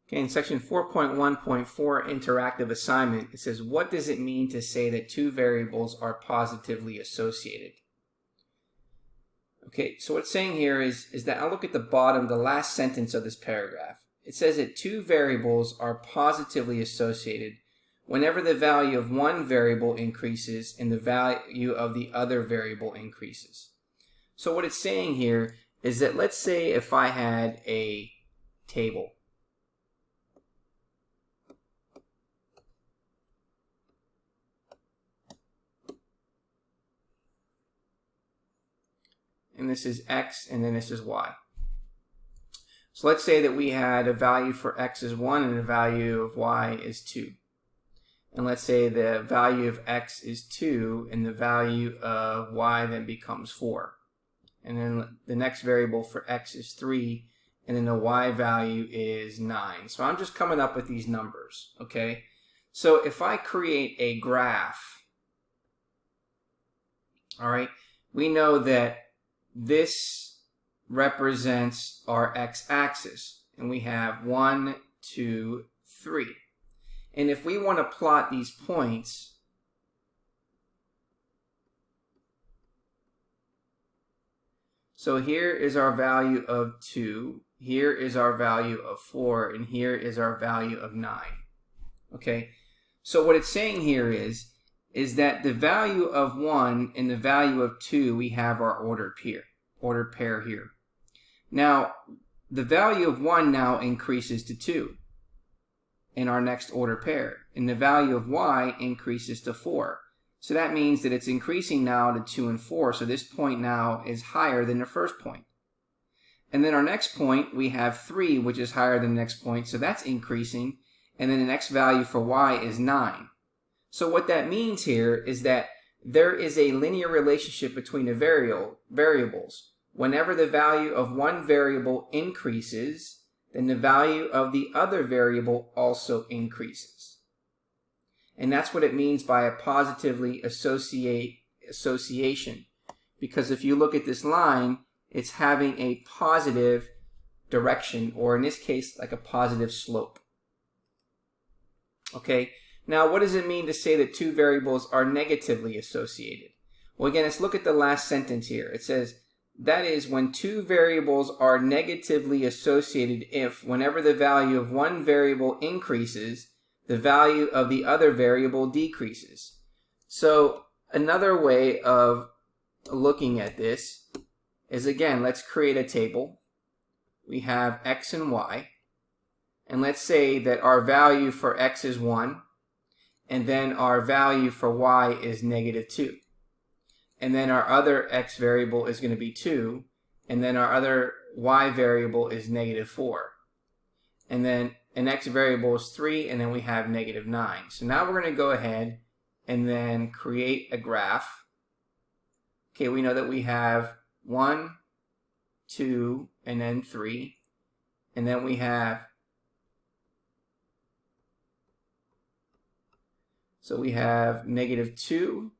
Okay, in section 4.1.4 interactive assignment, it says, what does it mean to say that two variables are positively associated? Okay, so what it's saying here is that I'll look at the bottom, the last sentence of this paragraph. It says that two variables are positively associated whenever the value of one variable increases and the value of the other variable increases. So what it's saying here is that, let's say if I had a table. And this is x, and then this is y. So let's say that we had a value for x is 1 and a value of y is 2. And let's say the value of x is 2 and the value of y then becomes 4. And then the next variable for x is 3, and then the y value is 9. So I'm just coming up with these numbers, okay? So if I create a graph, all right, we know that this represents our x-axis, and we have 1, 2, 3. And if we want to plot these points, so here is our value of 2, here is our value of 4, and here is our value of 9. Okay, so what it's saying here is that the value of 1 and the value of 2, we have our ordered pair here. Now, the value of 1 now increases to 2 in our next ordered pair, and the value of y increases to 4. So that means that it's increasing now to 2 and 4, so this point now is higher than the first point. And then our next point, we have 3, which is higher than the next point, so that's increasing, and then the next value for y is 9. So what that means here is that there is a linear relationship between the variables. Whenever the value of one variable increases, then the value of the other variable also increases. And that's what it means by a positively association. Because if you look at this line, it's having a positive direction, or in this case, like a positive slope. Okay? Now, what does it mean to say that two variables are negatively associated? Well, again, let's look at the last sentence here. It says, that is, when two variables are negatively associated if, whenever the value of one variable increases, the value of the other variable decreases. So, another way of looking at this is, again, let's create a table. We have x and y. And let's say that our value for x is 1. And then our value for y is negative 2. And then our other x variable is going to be 2. And then our other y variable is negative 4. And then an x variable is 3, and then we have negative 9. So now we're going to go ahead and then create a graph. Okay, we know that we have 1, 2, and then 3. And then we have, so we have negative 2,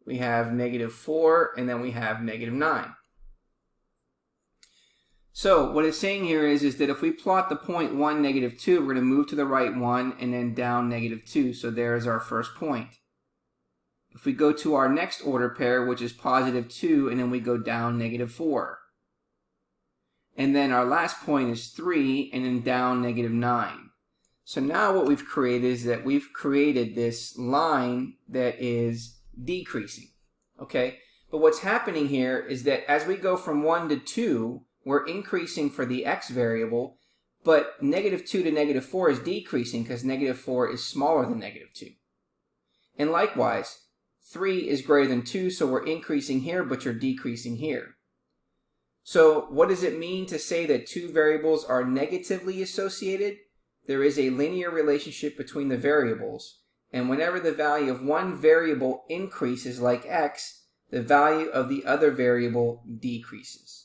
we have negative 4, and then we have negative 9. So what it's saying here is that if we plot the point 1, negative 2, we're going to move to the right 1 and then down negative 2. So there's our first point. If we go to our next order pair, which is positive 2, and then we go down negative 4. And then our last point is 3, and then down negative 9. So now what we've created is that we've created this line that is decreasing, okay? But what's happening here is that as we go from 1 to 2, we're increasing for the x variable, but negative 2 to negative 4 is decreasing because negative 4 is smaller than negative 2. And likewise, 3 is greater than 2, so we're increasing here, but you're decreasing here. So what does it mean to say that two variables are negatively associated? There is a linear relationship between the variables, and whenever the value of one variable increases, like x, the value of the other variable decreases.